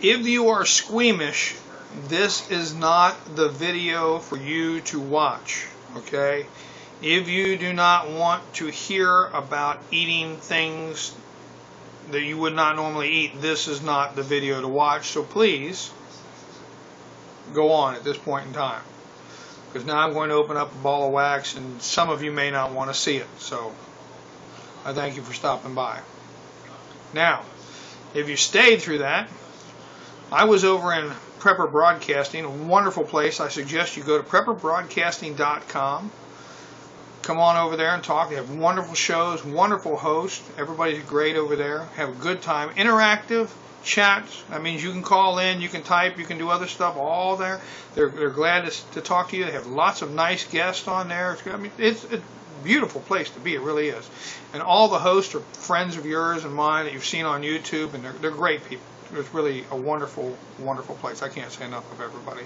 If you are squeamish, this is not the video for you to watch, okay? If you do not want to hear about eating things that you would not normally eat, this is not the video to watch. So please go on at this point in time, because now I'm going to open up a ball of wax and some of you may not want to see it. So I thank you for stopping by. Now, if you stayed through that, I was over in Prepper Broadcasting, a wonderful place. I suggest you go to prepperbroadcasting.com. Come on over there and talk. They have wonderful shows, wonderful hosts. Everybody's great over there. Have a good time. Interactive chats. That means you can call in, you can type, you can do other stuff all there. They're glad to talk to you. They have lots of nice guests on there. It's a beautiful place to be. It really is. And all the hosts are friends of yours and mine that you've seen on YouTube, and they're great people. It's really a wonderful, wonderful place. I can't say enough of everybody.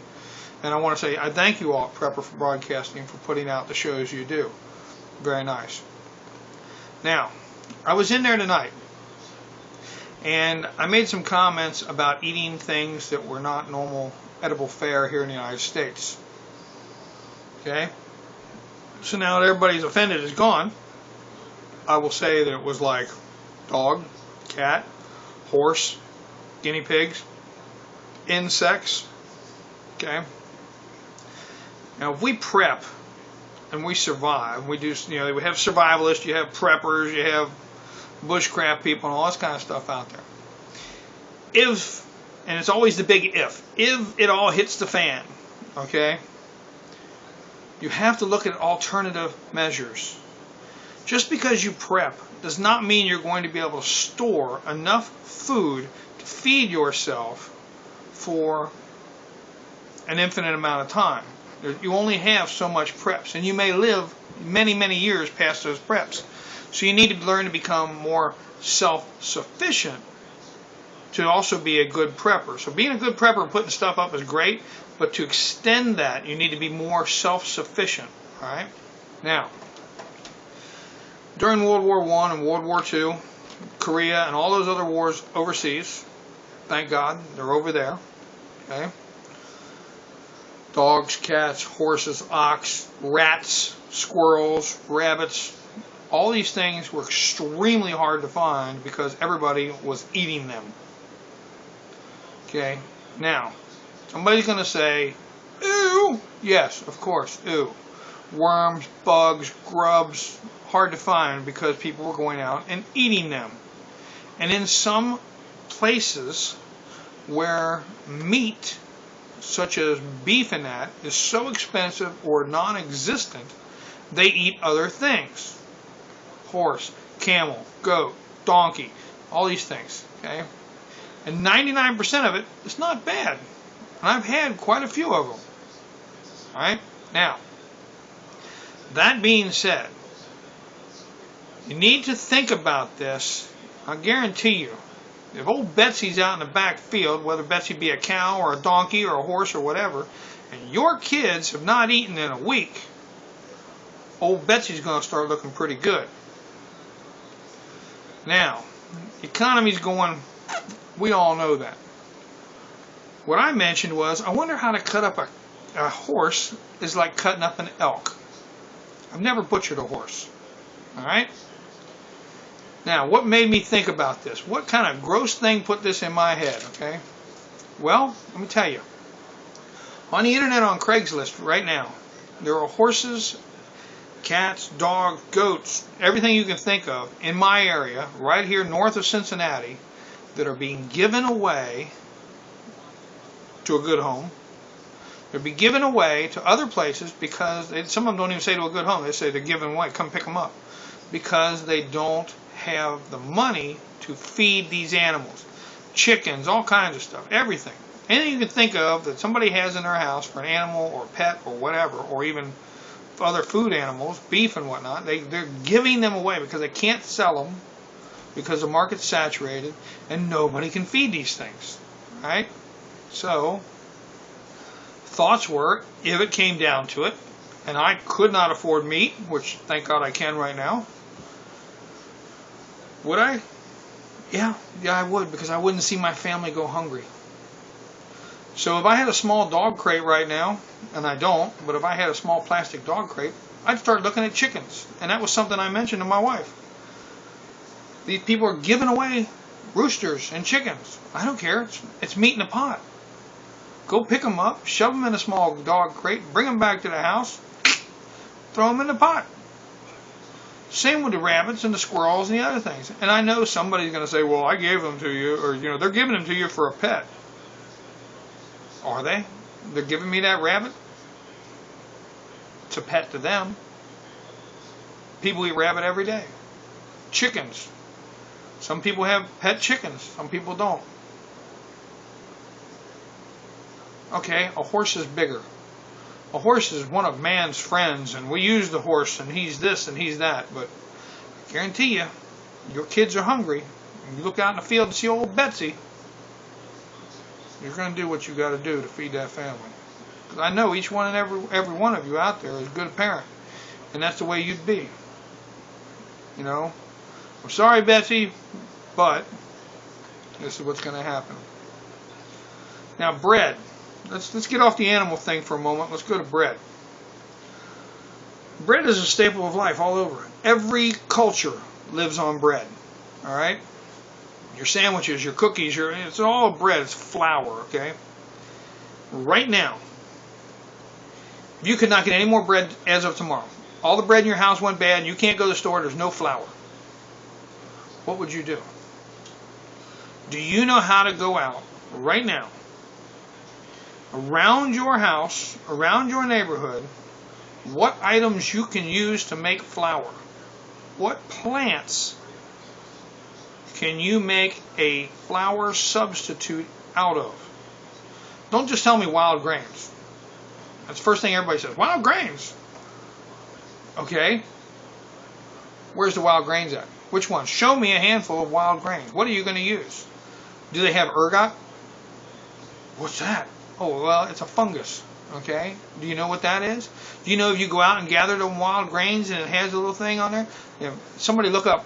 And I want to say I thank you all, Prepper Broadcasting, for putting out the shows you do. Very nice. Now, I was in there tonight, and I made some comments about eating things that were not normal edible fare here in the United States. Okay? So now that everybody's offended is gone, I will say that it was like dog, cat, horse, guinea pigs, insects. Okay? Now, if we prep and we survive, we do, we have survivalists, you have preppers, you have bushcraft people, and all this kind of stuff out there. If, and it's always the big if it all hits the fan, okay, you have to look at alternative measures. Just because you prep does not mean you're going to be able to store enough food to feed yourself for an infinite amount of time. You only have so much preps, and you may live many, many years past those preps. So you need to learn to become more self-sufficient to also be a good prepper. So being a good prepper and putting stuff up is great, but to extend that, you need to be more self-sufficient. All right? Now, during World War I and World War II, Korea and all those other wars overseas, thank God they're over there. Okay? Dogs, cats, horses, ox, rats, squirrels, rabbits, all these things were extremely hard to find because everybody was eating them. Okay, now, somebody's going to say, ew, yes, of course, ew. Worms, bugs, grubs, hard to find because people were going out and eating them. And in some places where meat, such as beef and that, is so expensive or non-existent, they eat other things. Horse, camel, goat, donkey, all these things, okay? And 99% of it is not bad. And I've had quite a few of them. All right? Now, that being said, you need to think about this. I guarantee you, if old Betsy's out in the back field, whether Betsy be a cow or a donkey or a horse or whatever, and your kids have not eaten in a week, old Betsy's going to start looking pretty good. Now, the economy's going, we all know that. What I mentioned was, I wonder how to cut up a horse is like cutting up an elk. I've never butchered a horse. All right? Now, what made me think about this? What kind of gross thing put this in my head, okay? Well, let me tell you. On the internet, on Craigslist right now, there are horses, cats, dogs, goats, everything you can think of in my area, right here north of Cincinnati, that are being given away to a good home. They're being given away to other places because some of them don't even say to a good home. They say they're given away. Come pick them up. Because they don't have the money to feed these animals. Chickens, all kinds of stuff, everything. Anything you can think of that somebody has in their house for an animal or pet or whatever, or even other food animals, beef and whatnot, they're giving them away because they can't sell them because the market's saturated and nobody can feed these things. Right? So, thoughts were, if it came down to it, and I could not afford meat, which thank God I can right now, would I? Yeah, I would, because I wouldn't see my family go hungry. So if I had a small dog crate right now, and I don't, but if I had a small plastic dog crate, I'd start looking at chickens. And that was something I mentioned to my wife. These people are giving away roosters and chickens. I don't care. It's meat in a pot. Go pick them up, shove them in a small dog crate, bring them back to the house, throw them in the pot. Same with the rabbits and the squirrels and the other things. And I know somebody's going to say, well, I gave them to you, or, they're giving them to you for a pet. Are they? They're giving me that rabbit? It's a pet to them. People eat rabbit every day. Chickens. Some people have pet chickens. Some people don't. Okay, a horse is bigger. A horse is one of man's friends, and we use the horse, and he's this and he's that. But I guarantee you, your kids are hungry. And you look out in the field and see old Betsy. You're going to do what you got to do to feed that family. Because I know each one and every one of you out there is a good parent, and that's the way you'd be. I'm sorry, Betsy, but this is what's going to happen. Now, bread. Let's get off the animal thing for a moment. Let's go to bread. Bread is a staple of life all over. Every culture lives on bread. All right? Your sandwiches, your cookies, it's all bread. It's flour, okay? Right now, if you could not get any more bread as of tomorrow, all the bread in your house went bad and you can't go to the store, there's no flour, what would you do? Do you know how to go out right now, around your house, around your neighborhood, what items you can use to make flour? What plants can you make a flour substitute out of? Don't just tell me wild grains. That's the first thing everybody says. Wild grains. Okay. Where's the wild grains at? Which ones? Show me a handful of wild grains. What are you going to use? Do they have ergot? What's that? Oh, well, it's a fungus. Okay. Do you know what that is? Do you know if you go out and gather the wild grains and it has a little thing on there? Somebody look up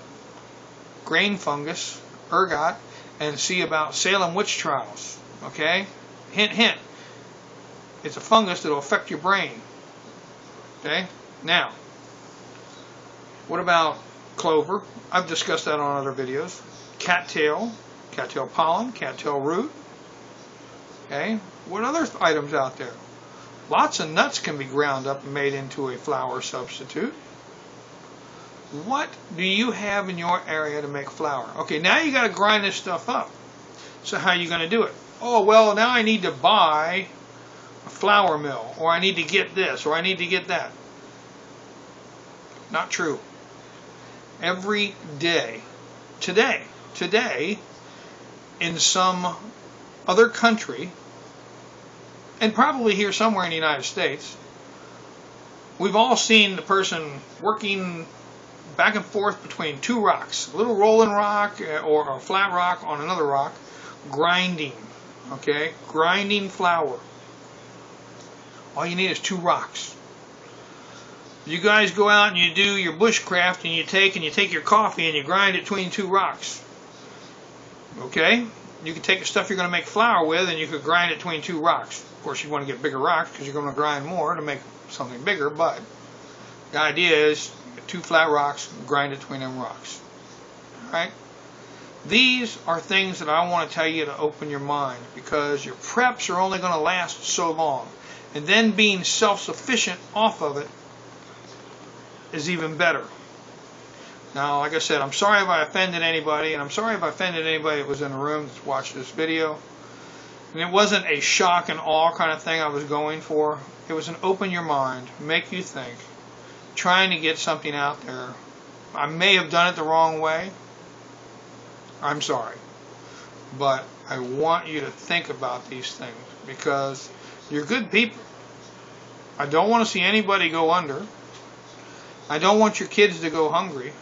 grain fungus, ergot, and see about Salem witch trials. Okay? Hint, hint. It's a fungus that will affect your brain. Okay? Now, what about clover? I've discussed that on other videos. Cattail pollen, cattail root. Okay? What other items out there? Lots of nuts can be ground up and made into a flour substitute. What do you have in your area to make flour? Okay, now you got to grind this stuff up. So how are you going to do it? Oh, well, now I need to buy a flour mill, or I need to get this, or I need to get that. Not true. Every day, today, in some other country, and probably here somewhere in the United States, we've all seen the person working back and forth between two rocks, a little rolling rock or a flat rock on another rock, grinding, okay, grinding flour. All you need is two rocks. You guys go out and you do your bushcraft and you take your coffee and you grind it between two rocks. Okay? You can take the stuff you're going to make flour with and you could grind it between two rocks. Of course, you want to get bigger rocks because you're going to grind more to make something bigger, but the idea is two flat rocks, grind it between them rocks. Alright? These are things that I want to tell you to open your mind, because your preps are only going to last so long. And then being self-sufficient off of it is even better. Now, like I said, I'm sorry if I offended anybody, and I'm sorry if I offended anybody that was in the room that's watched this video. And it wasn't a shock and awe kind of thing I was going for. It was an open your mind, make you think, trying to get something out there. I may have done it the wrong way. I'm sorry. But I want you to think about these things, because you're good people. I don't want to see anybody go under. I don't want your kids to go hungry.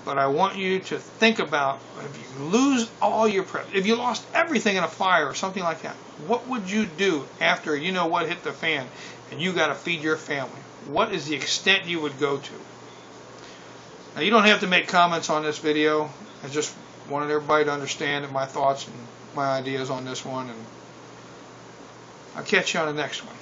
But I want you to think about, if you lose all your prep, if you lost everything in a fire or something like that, what would you do after you know what hit the fan and you got to feed your family? What is the extent you would go to? Now, you don't have to make comments on this video. I just wanted everybody to understand my thoughts and my ideas on this one. And I'll catch you on the next one.